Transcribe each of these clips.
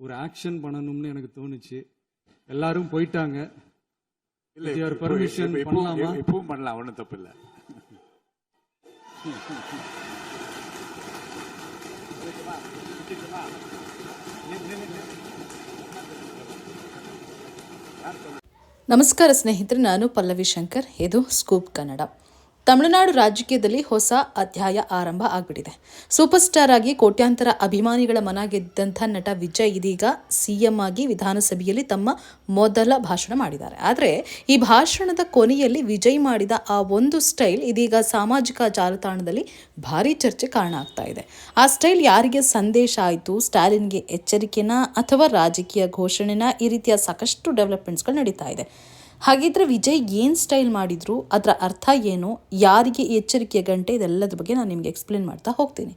ஒரு ஆக்ஷன் பண்ணணும்னு எனக்கு தோணுச்சு. எல்லாரும் போயிட்டாங்க. இல்ல பர்மிஷன் பண்ணலாமா? இப்பவும் பண்ணலாம், ஒன்றும் தப்பு இல்லை. ನಮಸ್ಕಾರ ಸ್ನೇಹಿತರೆ, ನಾನು ಪಲ್ಲವಿ ಶಂಕರ್. ಇದು ಸ್ಕೂಪ್ ಕನ್ನಡ. ತಮಿಳುನಾಡು ರಾಜಕೀಯದಲ್ಲಿ ಹೊಸ ಅಧ್ಯಾಯ ಆರಂಭ ಆಗ್ಬಿಟ್ಟಿದೆ. ಸೂಪರ್ ಸ್ಟಾರ್ ಆಗಿ ಕೋಟ್ಯಾಂತರ ಅಭಿಮಾನಿಗಳ ಮನ ಗೆದ್ದಂಥ ನಟ ವಿಜಯ್ ಇದೀಗ ಸಿಎಂ ಆಗಿ ವಿಧಾನಸಭೆಯಲ್ಲಿ ತಮ್ಮ ಮೊದಲ ಭಾಷಣ ಮಾಡಿದ್ದಾರೆ. ಆದರೆ ಈ ಭಾಷಣದ ಕೊನೆಯಲ್ಲಿ ವಿಜಯ್ ಮಾಡಿದ ಆ ಒಂದು ಸ್ಟೈಲ್ ಇದೀಗ ಸಾಮಾಜಿಕ ಜಾಲತಾಣದಲ್ಲಿ ಭಾರಿ ಚರ್ಚೆ ಕಾರಣ ಆಗ್ತಾ ಇದೆ. ಆ ಸ್ಟೈಲ್ ಯಾರಿಗೆ ಸಂದೇಶ ಆಯಿತು? ಸ್ಟಾಲಿನ್ಗೆ ಎಚ್ಚರಿಕೆನಾ ಅಥವಾ ರಾಜಕೀಯ ಘೋಷಣೆನಾ? ಈ ರೀತಿಯ ಸಾಕಷ್ಟು ಡೆವಲಪ್ಮೆಂಟ್ಸ್ಗಳು ನಡೀತಾ ಇದೆ. ಹಾಗಿದ್ರೆ ವಿಜಯ್ ಏನು ಸ್ಟೈಲ್ ಮಾಡಿದ್ರು, ಅದರ ಅರ್ಥ ಏನು, ಯಾರಿಗೆ ಎಚ್ಚರಿಕೆಯ ಗಂಟೆ, ಇದೆಲ್ಲದ್ರ ಬಗ್ಗೆ ನಾನು ನಿಮಗೆ ಎಕ್ಸ್ಪ್ಲೇನ್ ಮಾಡ್ತಾ ಹೋಗ್ತೀನಿ.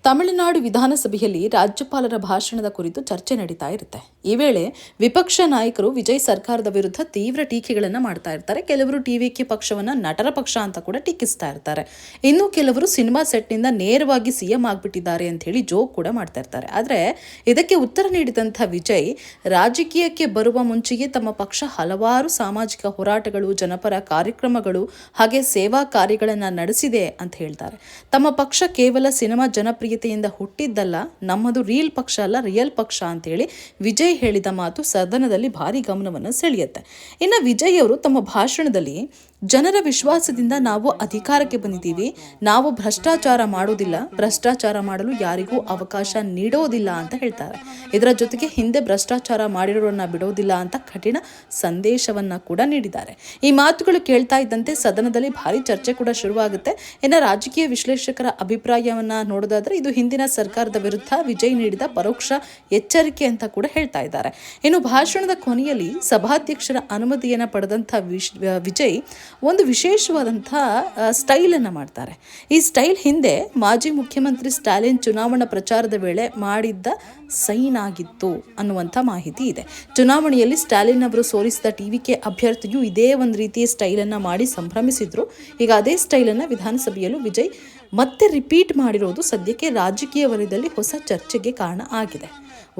ತಮಿಳುನಾಡು ವಿಧಾನಸಭೆಯಲ್ಲಿ ರಾಜ್ಯಪಾಲರ ಭಾಷಣದ ಕುರಿತು ಚರ್ಚೆ ನಡೀತಾ ಇರುತ್ತೆ. ಈ ವೇಳೆ ವಿಪಕ್ಷ ನಾಯಕರು ವಿಜಯ್ ಸರ್ಕಾರದ ವಿರುದ್ಧ ತೀವ್ರ ಟೀಕೆಗಳನ್ನು ಮಾಡ್ತಾ ಇರ್ತಾರೆ. ಕೆಲವರು ಟಿವಿಕೆ ಪಕ್ಷವನ್ನ ನಟರ ಪಕ್ಷ ಅಂತ ಕೂಡ ಟೀಕಿಸ್ತಾ ಇರ್ತಾರೆ. ಇನ್ನು ಕೆಲವರು ಸಿನಿಮಾ ಸೆಟ್ನಿಂದ ನೇರವಾಗಿ ಸಿಎಂ ಆಗ್ಬಿಟ್ಟಿದ್ದಾರೆ ಅಂತ ಹೇಳಿ ಜೋಕ್ ಕೂಡ ಮಾಡ್ತಾ ಇರ್ತಾರೆ. ಆದರೆ ಇದಕ್ಕೆ ಉತ್ತರ ನೀಡಿದಂಥ ವಿಜಯ್ ರಾಜಕೀಯಕ್ಕೆ ಬರುವ ಮುಂಚೆಯೇ ತಮ್ಮ ಪಕ್ಷ ಹಲವಾರು ಸಾಮಾಜಿಕ ಹೋರಾಟಗಳು, ಜನಪರ ಕಾರ್ಯಕ್ರಮಗಳು ಹಾಗೆ ಸೇವಾ ಕಾರ್ಯಗಳನ್ನು ನಡೆಸಿದೆ ಅಂತ ಹೇಳ್ತಾರೆ. ತಮ್ಮ ಪಕ್ಷ ಕೇವಲ ಸಿನಿಮಾ ಜನಪ್ರಿಯ ಹುಟ್ಟಿದ್ದಲ್ಲ, ನಮ್ಮದು ರೀಲ್ ಪಕ್ಷ ಅಲ್ಲ, ರಿಯಲ್ ಪಕ್ಷ ಅಂತೇಳಿ ವಿಜಯ್ ಹೇಳಿದ ಮಾತು ಸದನದಲ್ಲಿ ಭಾರಿ ಗಮನವನ್ನು ಸೆಳೆಯುತ್ತೆ. ಇನ್ನು ವಿಜಯ್ ಅವರು ತಮ್ಮ ಭಾಷಣದಲ್ಲಿ ಜನರ ವಿಶ್ವಾಸದಿಂದ ನಾವು ಅಧಿಕಾರಕ್ಕೆ ಬಂದಿದ್ದೀವಿ, ನಾವು ಭ್ರಷ್ಟಾಚಾರ ಮಾಡೋದಿಲ್ಲ, ಭ್ರಷ್ಟಾಚಾರ ಮಾಡಲು ಯಾರಿಗೂ ಅವಕಾಶ ನೀಡೋದಿಲ್ಲ ಅಂತ ಹೇಳ್ತಾರೆ. ಇದರ ಜೊತೆಗೆ ಹಿಂದೆ ಭ್ರಷ್ಟಾಚಾರ ಮಾಡಿರೋರನ್ನ ಬಿಡೋದಿಲ್ಲ ಅಂತ ಕಠಿಣ ಸಂದೇಶವನ್ನ ಕೂಡ ನೀಡಿದ್ದಾರೆ. ಈ ಮಾತುಗಳು ಕೇಳ್ತಾ ಇದ್ದಂತೆ ಸದನದಲ್ಲಿ ಭಾರಿ ಚರ್ಚೆ ಕೂಡ ಶುರುವಾಗುತ್ತೆ. ಇನ್ನು ರಾಜಕೀಯ ವಿಶ್ಲೇಷಕರ ಅಭಿಪ್ರಾಯವನ್ನ ನೋಡೋದಾದ್ರೆ ಇದು ಹಿಂದಿನ ಸರ್ಕಾರದ ವಿರುದ್ಧ ವಿಜಯ್ ನೀಡಿದ ಪರೋಕ್ಷ ಎಚ್ಚರಿಕೆ ಅಂತ ಕೂಡ ಹೇಳ್ತಾ ಇದ್ದಾರೆ. ಇನ್ನು ಭಾಷಣದ ಕೊನೆಯಲ್ಲಿ ಸಭಾಧ್ಯಕ್ಷರ ಅನುಮತಿಯನ್ನು ಪಡೆದಂಥ ವಿಜಯ್ ಒಂದು ವಿಶೇಷವಾದಂಥ ಸ್ಟೈಲನ್ನು ಮಾಡ್ತಾರೆ. ಈ ಸ್ಟೈಲ್ ಹಿಂದೆ ಮಾಜಿ ಮುಖ್ಯಮಂತ್ರಿ ಸ್ಟಾಲಿನ್ ಚುನಾವಣಾ ಪ್ರಚಾರದ ವೇಳೆ ಮಾಡಿದ್ದ ಸೈನ್ ಆಗಿತ್ತು ಅನ್ನುವಂಥ ಮಾಹಿತಿ ಇದೆ. ಚುನಾವಣೆಯಲ್ಲಿ ಸ್ಟಾಲಿನ್ ಅವರು ಸೋಲಿಸಿದ ಟಿವಿಕೆ ಅಭ್ಯರ್ಥಿಯು ಇದೇ ಒಂದು ರೀತಿಯ ಸ್ಟೈಲನ್ನು ಮಾಡಿ ಸಂಭ್ರಮಿಸಿದ್ರು. ಈಗ ಅದೇ ಸ್ಟೈಲನ್ನು ವಿಧಾನಸಭೆಯಲ್ಲೂ ವಿಜಯ್ ಮತ್ತೆ ರಿಪೀಟ್ ಮಾಡಿರೋದು ಸದ್ಯಕ್ಕೆ ರಾಜಕೀಯ ವಲಯದಲ್ಲಿ ಹೊಸ ಚರ್ಚೆಗೆ ಕಾರಣ ಆಗಿದೆ.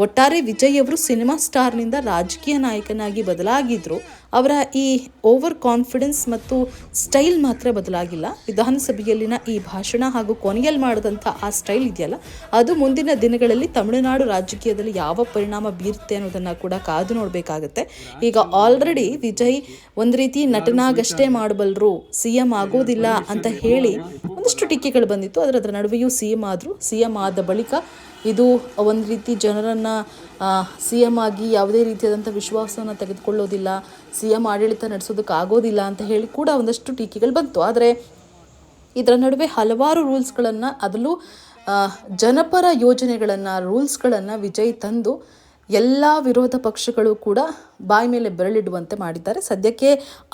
ಒಟ್ಟಾರೆ ವಿಜಯ್ ಅವರು ಸಿನಿಮಾ ಸ್ಟಾರ್ನಿಂದ ರಾಜಕೀಯ ನಾಯಕನಾಗಿ ಬದಲಾಗಿದ್ರು. ಅವರ ಈ ಓವರ್ ಕಾನ್ಫಿಡೆನ್ಸ್ ಮತ್ತು ಸ್ಟೈಲ್ ಮಾತ್ರ ಬದಲಾಗಿಲ್ಲ. ವಿಧಾನಸಭೆಯಲ್ಲಿನ ಈ ಭಾಷಣ ಹಾಗೂ ಕೊನೆಯಲ್ಲಿ ಮಾಡಿದಂಥ ಆ ಸ್ಟೈಲ್ ಇದೆಯಲ್ಲ, ಅದು ಮುಂದಿನ ದಿನಗಳಲ್ಲಿ ತಮಿಳುನಾಡು ರಾಜಕೀಯದಲ್ಲಿ ಯಾವ ಪರಿಣಾಮ ಬೀರುತ್ತೆ ಅನ್ನೋದನ್ನು ಕೂಡ ಕಾದು ನೋಡಬೇಕಾಗತ್ತೆ. ಈಗ ಆಲ್ರೆಡಿ ವಿಜಯ್ ಒಂದು ರೀತಿ ನಟನಾಗಷ್ಟೇ ಮಾಡಬಲ್ಲರು, ಸಿಎಂ ಆಗೋದಿಲ್ಲ ಅಂತ ಹೇಳಿ ಒಂದಷ್ಟು ಟೀಕೆಗಳು ಬಂದಿತ್ತು. ಅದರ ನಡುವೆಯೂ ಸಿಎಂ ಆದರು. ಸಿಎಂ ಆದ ಬಳಿಕ ಇದು ಒಂದು ರೀತಿ ಜನರನ್ನು ಸಿಎಂ ಆಗಿ ಯಾವುದೇ ರೀತಿಯಾದಂಥ ವಿಶ್ವಾಸವನ್ನು ತೆಗೆದುಕೊಳ್ಳೋದಿಲ್ಲ, ಸಿಎಂ ಆಡಳಿತ ನಡೆಸೋದಕ್ಕಾಗೋದಿಲ್ಲ ಅಂತ ಹೇಳಿ ಕೂಡ ಒಂದಷ್ಟು ಟೀಕೆಗಳು ಬಂತು. ಆದರೆ ಇದರ ನಡುವೆ ಹಲವಾರು ರೂಲ್ಸ್ಗಳನ್ನು, ಅದರಲ್ಲೂ ಜನಪರ ಯೋಜನೆಗಳನ್ನು, ರೂಲ್ಸ್ಗಳನ್ನು ವಿಜಯ್ ತಂದು ಎಲ್ಲ ವಿರೋಧ ಪಕ್ಷಗಳು ಕೂಡ ಬಾಯಿ ಮೇಲೆ ಬೆರಳಿಡುವಂತೆ ಮಾಡಿದ್ದಾರೆ. ಸದ್ಯಕ್ಕೆ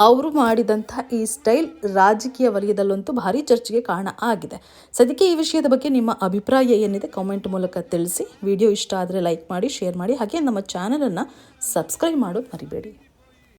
ಅವರು ಮಾಡಿದಂಥ ಈ ಸ್ಟೈಲ್ ರಾಜಕೀಯ ವಲಯದಲ್ಲಂತೂ ಭಾರಿ ಚರ್ಚೆಗೆ ಕಾರಣ ಆಗಿದೆ. ಸದ್ಯಕ್ಕೆ ಈ ವಿಷಯದ ಬಗ್ಗೆ ನಿಮ್ಮ ಅಭಿಪ್ರಾಯ ಏನಿದೆ ಕಾಮೆಂಟ್ ಮೂಲಕ ತಿಳಿಸಿ. ವಿಡಿಯೋ ಇಷ್ಟ ಆದರೆ ಲೈಕ್ ಮಾಡಿ, ಶೇರ್ ಮಾಡಿ, ಹಾಗೆ ನಮ್ಮ ಚಾನಲನ್ನು ಸಬ್ಸ್ಕ್ರೈಬ್ ಮಾಡೋದು ಮರಿಬೇಡಿ.